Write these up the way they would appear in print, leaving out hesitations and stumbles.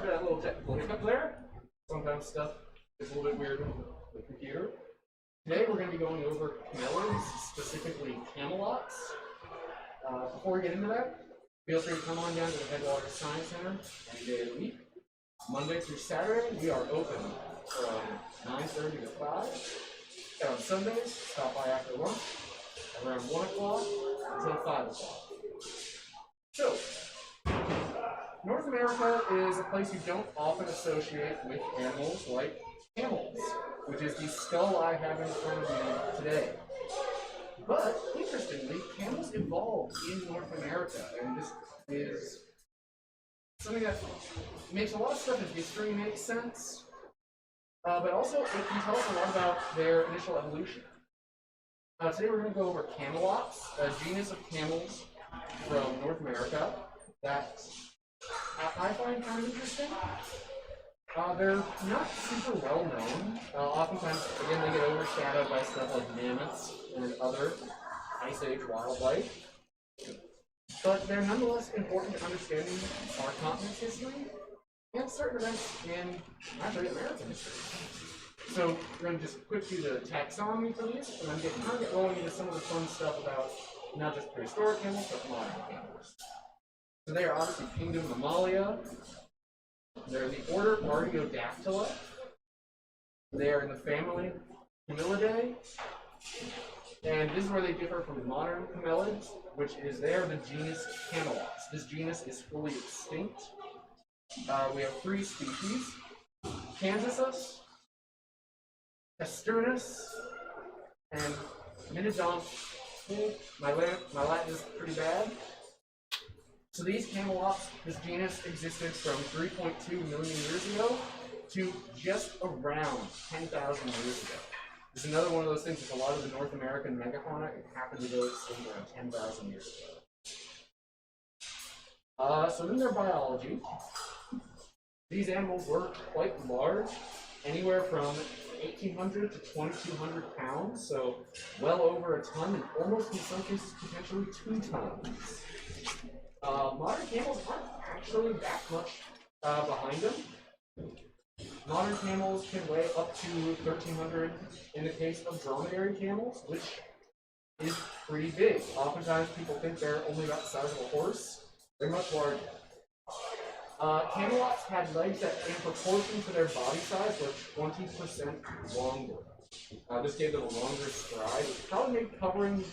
after that little technical hiccup there. Sometimes stuff is a little bit weird with the computer. Today we're going to be going over Camels, specifically Camelots. Before we get into that, feel free to come on down to the Headwaters Science Center any day of the week. Monday through Saturday, we are open from 9:30 to 5. And on Sundays, stop by after lunch, around 1 o'clock until 5 o'clock. So, North America is a place you don't often associate with animals like camels, which is the skull I have in front of me today. But, interestingly, camels evolved in North America, and this is something that makes a lot of stuff in history make sense, but also it can tell us a lot about their initial evolution. Today we're going to go over Camelops, a genus of camels from North America that I find kind of interesting. They're not super well known. Oftentimes, again, they get overshadowed by stuff like mammoths and other Ice Age wildlife. But they're nonetheless important to understanding our continent's history and certain events in actually American history. So we're going to just quickly do the taxonomy for these, and then kind of get rolling into some of the fun stuff about not just prehistoric camels, but modern camels. So they are obviously kingdom Mammalia. They're in the order Artiodactyla. They are in the family Camelidae. And this is where they differ from modern camelids, which is they are the genus Camelops. This genus is fully extinct. We have 3 species: Canisius, Asternus, and Minodont. My Latin is pretty bad. So these Camelops, this genus existed from 3.2 million years ago to just around 10,000 years ago. This is another one of those things with a lot of the North American megafauna. It happened to go extinct around 10,000 years ago. So in their biology, these animals were quite large, anywhere from 1,800 to 2,200 pounds, so well over a ton, and almost in some cases potentially 2 tons. Modern camels aren't actually that much behind them. Modern camels can weigh up to 1,300 in the case of dromedary camels, which is pretty big. Oftentimes people think they're only about the size of a horse. They're much larger. Camelops had legs that, in proportion to their body size, were 20% longer. This gave them a longer stride, which probably made covering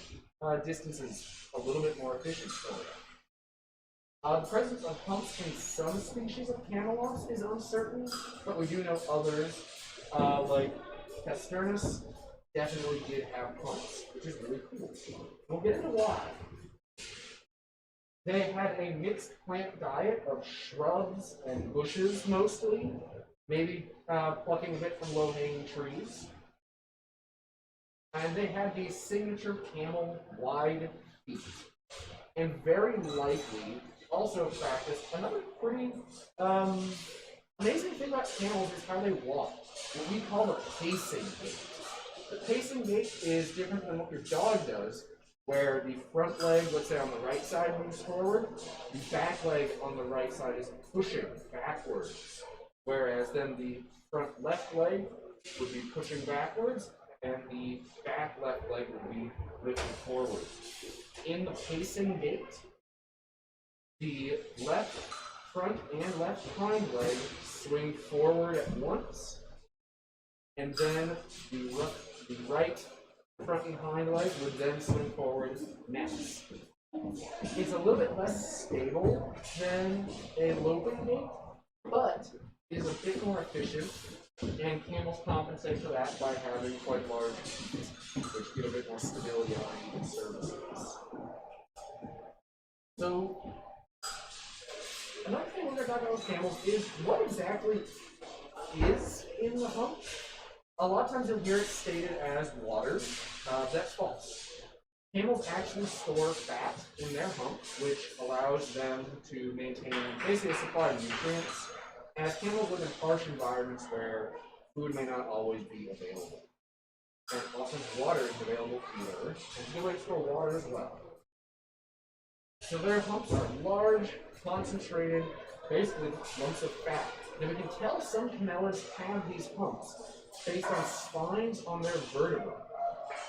distances a little bit more efficient for them. The presence of humps in some species of Camelops is uncertain, but we do know others, like Asternus, definitely did have humps, which is really cool. We'll get into why. They had a mixed plant diet of shrubs and bushes mostly, maybe plucking a bit from low-hanging trees. And they had these signature camel wide feet. And very likely also practiced another pretty amazing thing about camels is how they walk, what we call the pacing gait. The pacing gait is different than what your dog does, where the front leg, let's say on the right side, moves forward, the back leg on the right side is pushing backwards, whereas then the front left leg would be pushing backwards, and the back left leg would be lifting forward. In the pacing gait, the left front and left hind leg swing forward at once, and then the right front and hind leg would then swing forward next. It's a little bit less stable than a loping gait, but is a bit more efficient, and camels compensate for that by having quite large feet, which give a bit more stability on uneven surfaces. So, another thing we're going to talk about with camels is what exactly is in the hump. A lot of times you'll hear it stated as water. That's false. Camels actually store fat in their hump, which allows them to maintain basically a supply of nutrients, as camels live in harsh environments where food may not always be available. And also water is available here, and it's a good way to store water as well. So their humps are large, concentrated, basically lumps of fat. And we can tell some camelas have these humps based on spines on their vertebrae,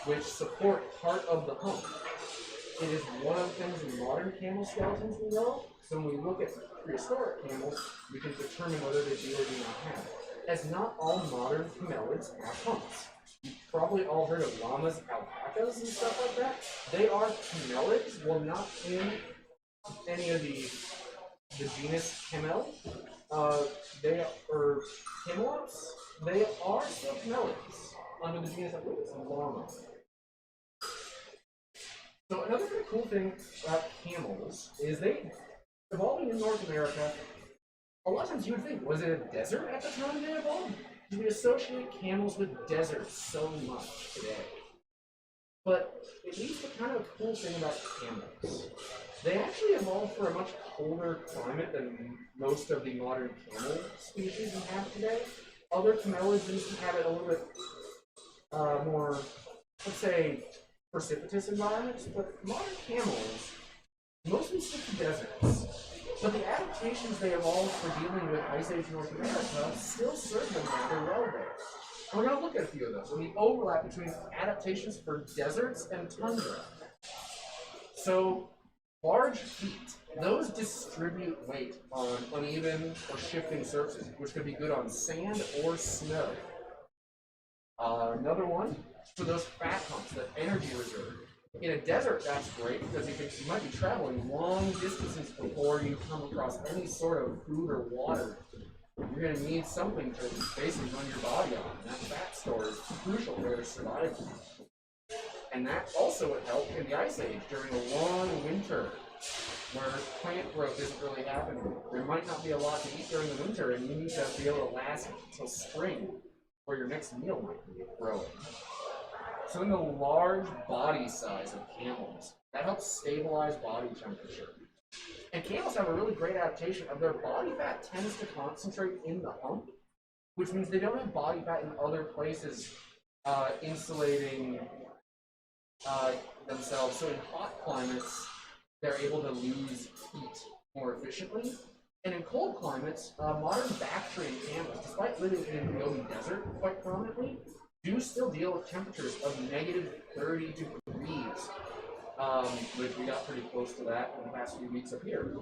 which support part of the hump. It is one of the things in modern camel skeletons we know. So when we look at prehistoric camels, we can determine whether they do or do not have it. As not all modern camelids have humps. You've probably all heard of llamas, alpacas, and stuff like that. They are camelids, well, not in any of the genus Camel. They are Camelops. They are still camelids under the genus, I believe it's llama. So another really cool thing about camels is they evolving in North America. A lot of times you would think, was it a desert at the time they evolved? We associate camels with deserts so much today. But it leads to kind of a cool thing about camels. They actually evolved for a much colder climate than most of the modern camel species we have today. Other camelids used to have it a little bit more, let's say, precipitous environments, but modern camels mostly stick to deserts. But the adaptations they evolved for dealing with Ice Age North America still serve them rather well there. And we're going to look at a few of those, and the overlap between adaptations for deserts and tundra. So, large feet, those distribute weight on uneven or shifting surfaces, which could be good on sand or snow. Another one, for those fat humps, the energy reserve. In a desert, that's great because you might be traveling long distances before you come across any sort of food or water. You're going to need something to basically run your body on. And that fat store is crucial for their survival. And that also would help in the Ice Age during a long winter where plant growth isn't really happening. There might not be a lot to eat during the winter, and you need to be able to last until spring where your next meal might be growing. So in the large body size of camels, that helps stabilize body temperature. And camels have a really great adaptation of their body fat tends to concentrate in the hump, which means they don't have body fat in other places insulating themselves. So in hot climates, they're able to lose heat more efficiently. And in cold climates, modern Bactrian camels, despite living in the Gobi Desert quite prominently, do still deal with temperatures of -30 degrees, which we got pretty close to that in the past few weeks up here.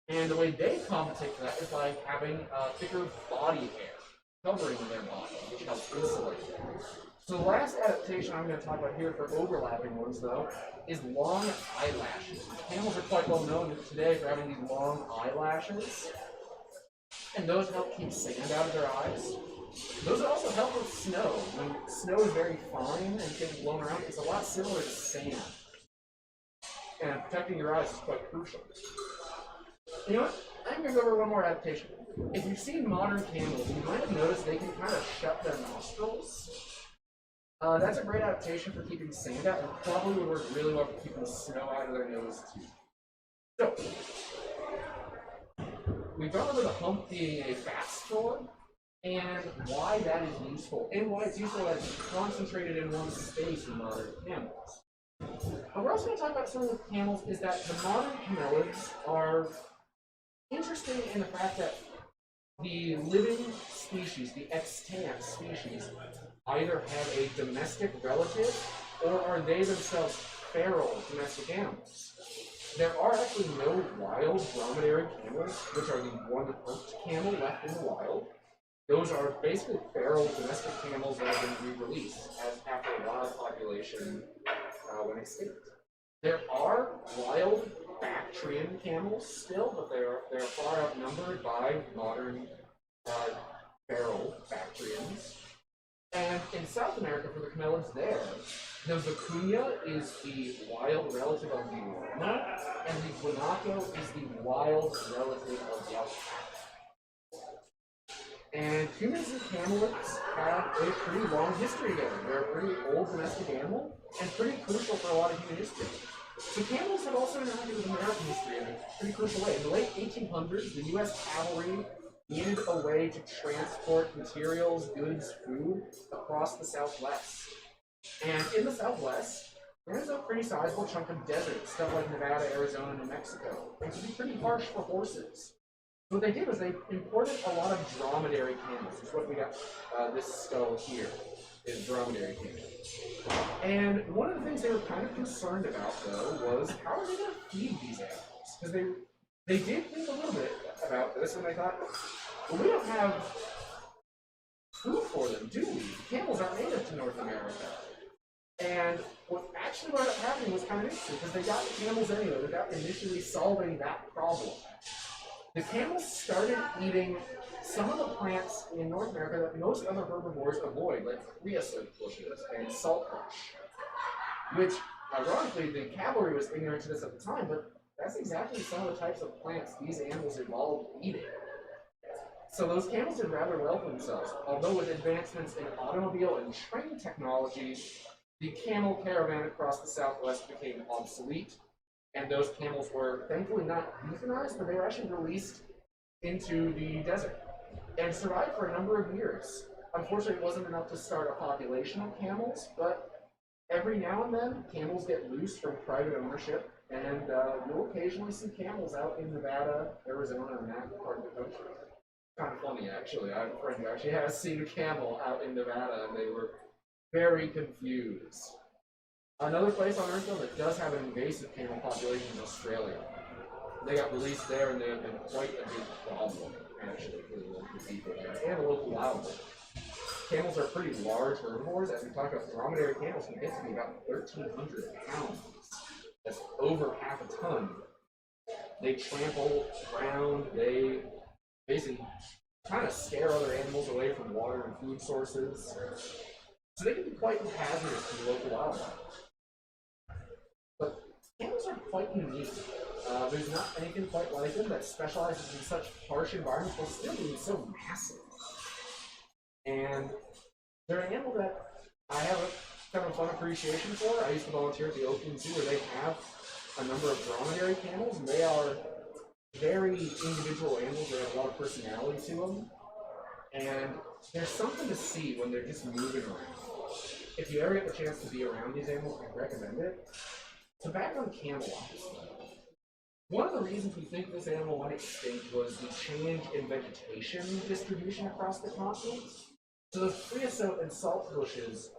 And the way they compensate for that is by having thicker body hair covering their body, which helps insulate them. So the last adaptation I'm going to talk about here for overlapping ones, though, is long eyelashes. Camels are quite well known today for having these long eyelashes, and those help keep sand out of their eyes. Those also help with snow. When snow is very fine and gets blown around, it's a lot similar to sand. And protecting your eyes is quite crucial. You know what? I'm going to go over one more adaptation. If you've seen modern camels, you might have noticed they can kind of shut their nostrils. That's a great adaptation for keeping sand out, and probably would work really well for keeping snow out of their nose too. So, we've gone over the hump being a fat store, and why that is useful, and why it's useful that it's concentrated in one space in modern camels. But we're also going to talk about something with camels is that the modern camelids are interesting in the fact that the living species, the extant species, either have a domestic relative or are they themselves feral domestic animals. There are actually no wild dromedary camels, which are the one hoofed camel left in the wild. Those are basically feral domestic camels that have been re-released after a wild population went extinct. There are wild Bactrian camels still, but they're far outnumbered by modern feral Bactrians. And in South America, for the camelids there, the vicuña is the wild relative of the llama, and the guanaco is the wild relative of the alpaca. And humans and camelids have a pretty long history together. They're a pretty old domestic animal and pretty crucial for a lot of human history. So camels have also interacted with American history in a pretty crucial way. In the late 1800s, the U.S. cavalry needed a way to transport materials, goods, food across the Southwest. And in the Southwest, There's a pretty sizable chunk of desert, stuff like Nevada, Arizona, New Mexico. It can be pretty harsh for horses. So what they did was they imported a lot of dromedary camels. This is what we got, this skull here, is dromedary camel. And one of the things they were kind of concerned about, though, was how are they going to feed these animals? Because they did think a little bit about this, and they thought, well, we don't have food for them, do we? Camels aren't native to North America. And what actually wound up happening was kind of interesting, because they got the camels anyway without initially solving that problem. The camels started eating some of the plants in North America that most other herbivores avoid, like creosote bushes and saltbush, which, ironically, the cavalry was ignorant to this at the time, but that's exactly some of the types of plants these animals evolved eating. So those camels did rather well for themselves, although with advancements in automobile and train technology, the camel caravan across the Southwest became obsolete, and those camels were thankfully not euthanized, but they were actually released into the desert and survived for a number of years. Unfortunately, it wasn't enough to start a population of camels, but every now and then, camels get loose from private ownership, and you'll occasionally see camels out in Nevada, Arizona, and that part of the country. Kind of funny, actually. I have a friend who actually has seen a camel out in Nevada, and they were very confused. Another place on Earth, though, that does have an invasive camel population is Australia. They got released there, and they have been quite a big problem, actually, for the local people there, and the local wildlife. Camels are pretty large herbivores. As we talked about, dromedary camels can get to be about 1,300 pounds. That's over half a ton. They trample ground, they basically kind of scare other animals away from water and food sources. So they can be quite hazardous to the local wildlife. But camels are quite unique. There's not anything quite like them that specializes in such harsh environments while still being so massive. And they're an animal that I have a kind of fun appreciation for. I used to volunteer at the Oakland Zoo where they have a number of dromedary camels, and they are very individual animals. They have a lot of personality to them. And there's something to see when they're just moving around. If you ever get the chance to be around these animals, I recommend it. So back on Camelops, one of the reasons we think this animal went extinct was the change in vegetation distribution across the continent. So those creosote and salt bushes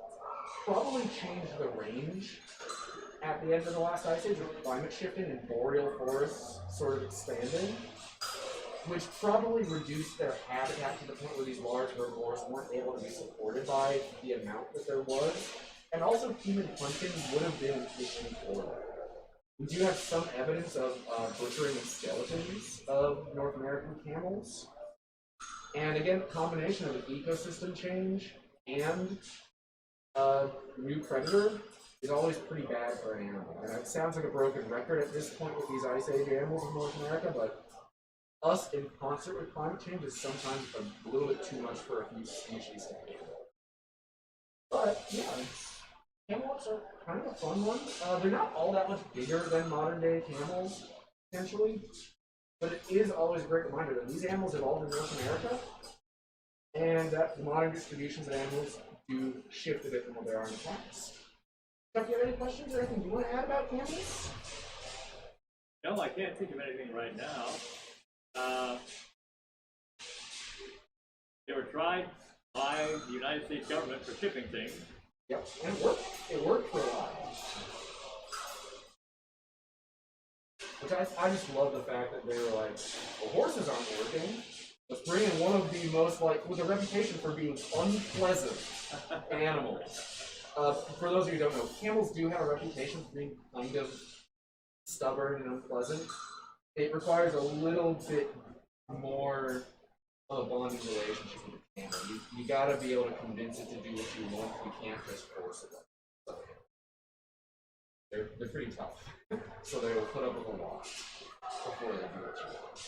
probably changed the range at the end of the last ice age with climate shifting and boreal forests sort of expanding, which probably reduced their habitat to the point where these large herbivores weren't able to be supported by the amount that there was. And also human hunting would have been an issue for them. We do have some evidence of butchering of skeletons of North American camels. And again, the combination of an ecosystem change and a new predator is always pretty bad for an animal. And it sounds like a broken record at this point with these Ice Age animals in North America, but us in concert with climate change is sometimes a little bit too much for a few species to handle. But yeah, Camelops are kind of a fun one. They're not all that much bigger than modern day camels, potentially, but it is always a great reminder that these animals evolved in North America, and that the modern distributions of animals do shift a bit from what they are in the past. Chuck, do you have any questions or anything you want to add about camels? No, I can't think of anything right now. They were tried by the United States government for shipping things. Yep, and it worked. It worked for a while. Which I just love the fact that they were like, well, horses aren't working. Let's bring in one of the most, like, with a reputation for being unpleasant animals. For those of you who don't know, camels do have a reputation for being kind of stubborn and unpleasant. It requires a little bit more of a bonding relationship with the camel. You gotta be able to convince it to do what you want. You can't just force it. So they're pretty tough. So they will put up with a lot before they do what you want.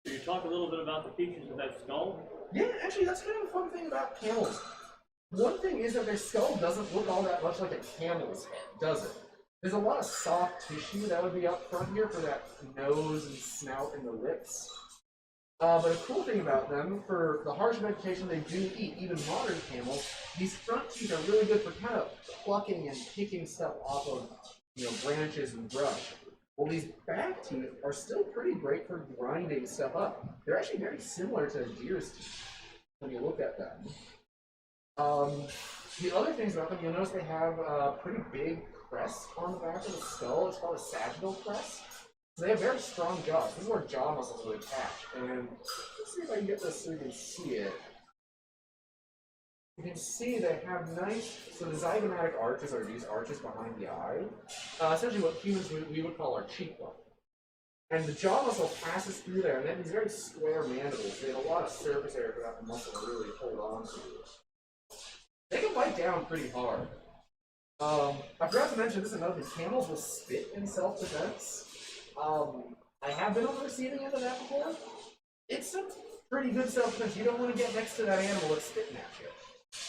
Can you talk a little bit about the features of that skull? Yeah, actually, that's kind of a fun thing about camels. One thing is that their skull doesn't look all that much like a camel's head, does it? There's a lot of soft tissue that would be up front here for that nose and snout and the lips. But a cool thing about them, for the harsh vegetation they do eat, even modern camels, these front teeth are really good for kind of plucking and picking stuff off of, branches and brush. Well, these back teeth are still pretty great for grinding stuff up. They're actually very similar to deer's teeth when you look at them. The other things about them, you'll notice they have a pretty big crest on the back of the skull. It's called a sagittal crest. So they have very strong jaws. This is where jaw muscles would attach. And let's see if I can get this so you can see it. You can see they have nice, so the zygomatic arches are these arches behind the eye. Essentially what humans we would call our cheekbone. And the jaw muscle passes through there, and they have these very square mandibles. They have a lot of surface area for that muscle to really hold on to. They can bite down pretty hard. I forgot to mention, this is another thing, camels will spit in self-defense. I have been on the receiving end of that before. It's a pretty good self-defense. You don't want to get next to that animal that's spitting at you.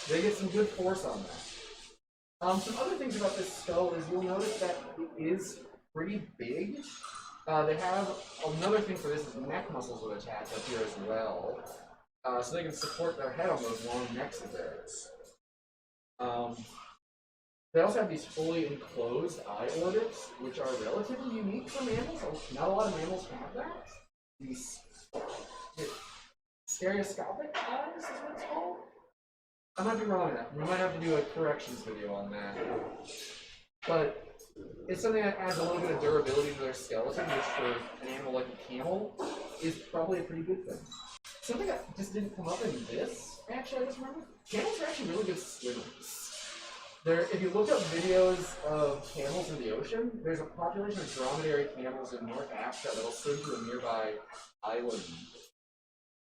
They get some good force on that. Some other things about this skull is you'll notice that it is pretty big. They have another thing for this is neck muscles would attach up here as well. So they can support their head on those long necks of theirs. They also have these fully enclosed eye orbits, which are relatively unique for mammals. Not a lot of mammals have that. These stereoscopic eyes is what it's called. I might be wrong on that. We might have to do a corrections video on that. But it's something that adds a little bit of durability to their skeleton, which for an animal like a camel is probably a pretty good thing. Something that just didn't come up in this, actually, I just remember. Camels are actually really good swimmers. If you look up videos of camels in the ocean, there's a population of dromedary camels in North Africa that'll swim to a nearby island.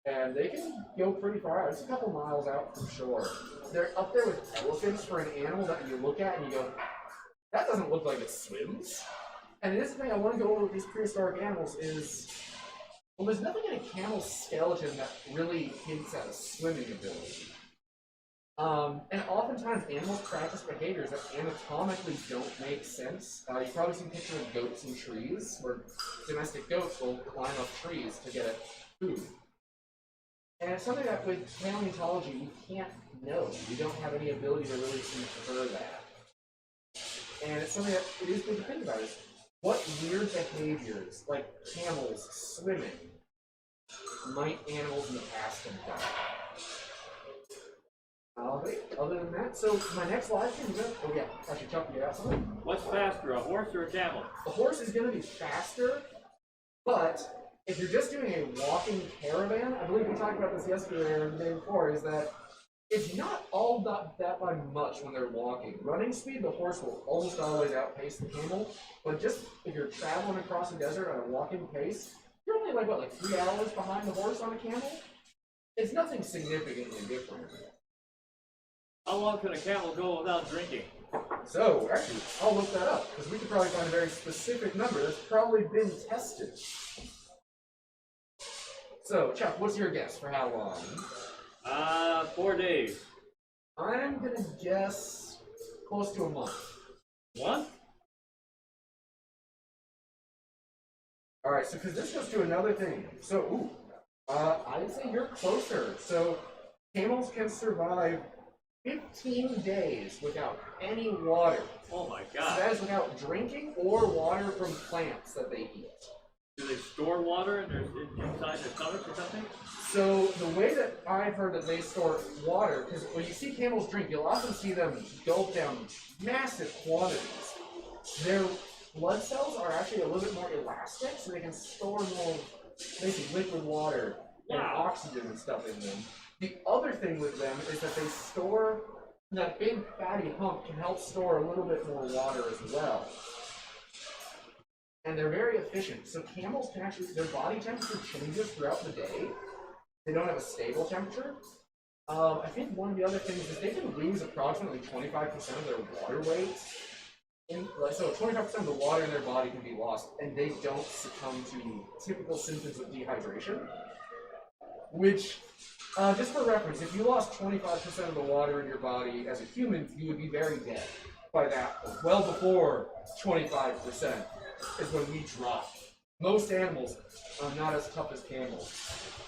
And they can go pretty far out. It's a couple miles out from shore. They're up there with elephants for an animal that you look at and you go, that doesn't look like it swims. And this thing I want to go over with these prehistoric animals is, well, there's nothing in a camel's skeleton that really hints at a swimming ability. And oftentimes animals practice behaviors that anatomically don't make sense. You've probably seen pictures of goats in trees, where domestic goats will climb up trees to get at food. And it's something that with paleontology we can't know. We don't have any ability to really infer that. And it's something that it is good to think about is what weird behaviors, like camels swimming, might animals in the past have done. Other than that, so my next live stream is oh yeah, actually Chuck, you got something? What's faster, a horse or a camel? The horse is going to be faster, but if you're just doing a walking caravan, I believe we talked about this yesterday or the day before, is that it's not all that by much when they're walking. Running speed, the horse will almost always outpace the camel, but just if you're traveling across the desert at a walking pace, you're only like 3 hours behind the horse on a camel? It's nothing significantly different. How long can a camel go without drinking? So, actually, I'll look that up, because we could probably find a very specific number that's probably been tested. So, Chuck, what's your guess for how long? 4 days. I'm going to guess close to a month. What? Alright, so because this goes to another thing. So, I'd say you're closer. So, camels can survive 15 days without any water. Oh my So god. that is without drinking or water from plants that they eat. Do they store water inside their stomachs or something? So the way that I've heard that they store water, because when you see camels drink, you'll often see them gulp down massive quantities. Their blood cells are actually a little bit more elastic, so they can store more basically liquid water and oxygen and stuff in them. The other thing with them is that they store, that big fatty hump can help store a little bit more water as well. And they're very efficient. So camels can actually, their body temperature changes throughout the day. They don't have a stable temperature. I think one of the other things is they can lose approximately 25% of their water weight. So 25% of the water in their body can be lost, and they don't succumb to typical symptoms of dehydration. Which, just for reference, if you lost 25% of the water in your body as a human, you would be very dead by that point. Well before 25% is when we drop Most animals are not as tough as camels.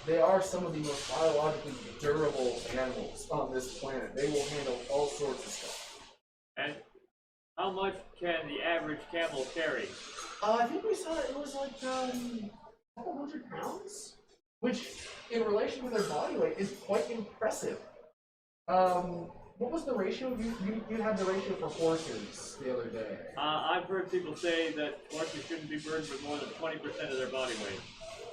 They are some of the most biologically durable animals on this planet. They will handle all sorts of stuff. And how much can the average camel carry? I think we saw it was like a couple 100 pounds, which in relation to their body weight is quite impressive. What was the ratio? You had the ratio for horses the other day. I've heard people say that horses shouldn't be burdened with more than 20% of their body weight.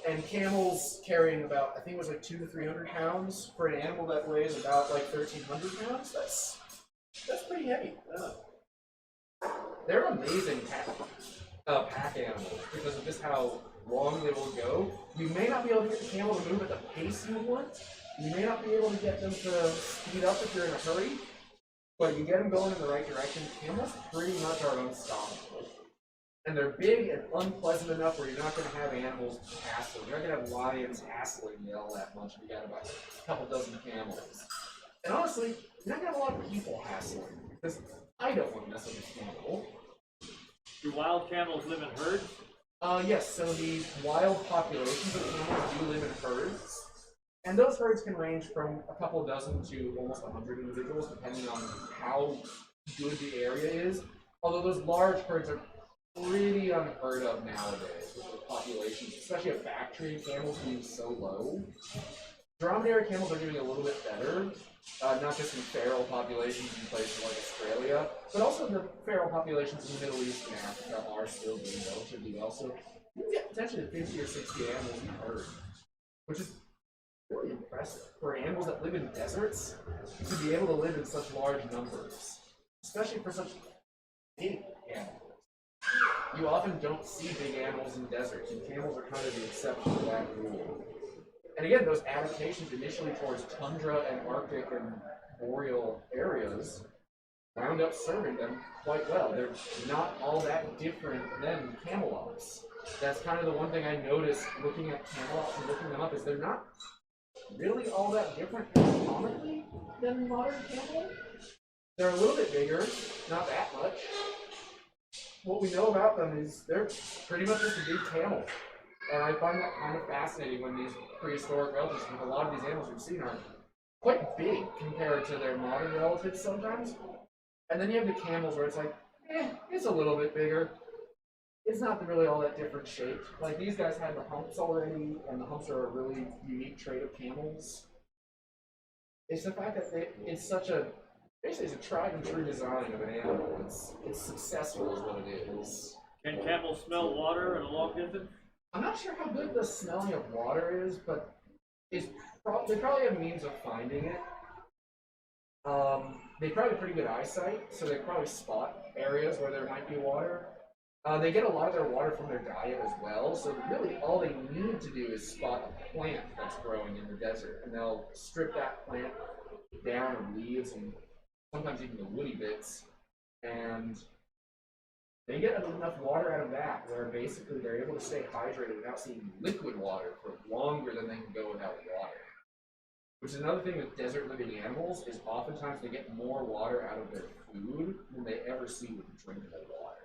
And camels carrying about, I think it was like 200 to 300 pounds for an animal that weighs about like 1,300 pounds. That's pretty heavy. They're amazing pack animals because of just how long they will go. You may not be able to get the camel to move at the pace you want. You may not be able to get them to speed up if you're in a hurry, but you get them going in the right direction. Camels pretty much are unstoppable. And they're big and unpleasant enough where you're not going to have animals hassling. You're not going to have lions hassling you all that much if you got about a couple dozen camels. And honestly, you're not going to have a lot of people hassling because I don't want to mess with a camel. Do wild camels live in herds? Yes, so the wild populations of camels do live in herds. And those herds can range from a couple dozen to almost 100 individuals, depending on how good the area is. Although those large herds are pretty unheard of nowadays with the populations, especially of factory camels being so low. Dromedary camels are getting a little bit better, not just in feral populations in places like Australia, but also the feral populations in the Middle East and Africa are still doing relatively well. So you can get potentially 50 or 60 animals in a herd, which is really impressive for animals that live in deserts to be able to live in such large numbers, especially for such big animals. You often don't see big animals in deserts, and camels are kind of the exception to that rule. And again, those adaptations initially towards tundra and Arctic and boreal areas wound up serving them quite well. They're not all that different than Camelops. That's kind of the one thing I noticed looking at Camelops and looking them up is they're not really all that different anatomically than modern camel. They're a little bit bigger, not that much. What we know about them is they're pretty much just a big camel. And I find that kind of fascinating when these prehistoric relatives, because a lot of these animals we've seen are quite big compared to their modern relatives sometimes. And then you have the camels where it's like, it's a little bit bigger. It's not really all that different shaped. Like these guys had the humps already, and the humps are a really unique trait of camels. It's the fact that it's such a, basically it's a tried and true design of an animal. It's successful is what it is. Can camels smell water at a long distance? I'm not sure how good the smelling of water is, but they probably have means of finding it. They probably have pretty good eyesight, so they probably spot areas where there might be water. They get a lot of their water from their diet as well, so really all they need to do is spot a plant that's growing in the desert, and they'll strip that plant down of leaves and sometimes even the woody bits, and they get enough water out of that where basically they're able to stay hydrated without seeing liquid water for longer than they can go without water. Which is another thing with desert living animals is oftentimes they get more water out of their food than they ever see with drinkable water.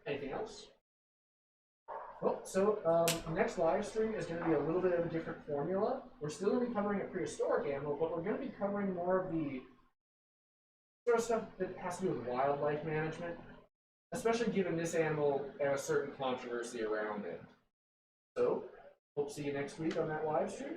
Anything else? Well, so next live stream is going to be a little bit of a different formula. We're still going to be covering a prehistoric animal, but we're going to be covering more of the sort of stuff that has to do with wildlife management, especially given this animal and a certain controversy around it. So, hope to see you next week on that live stream.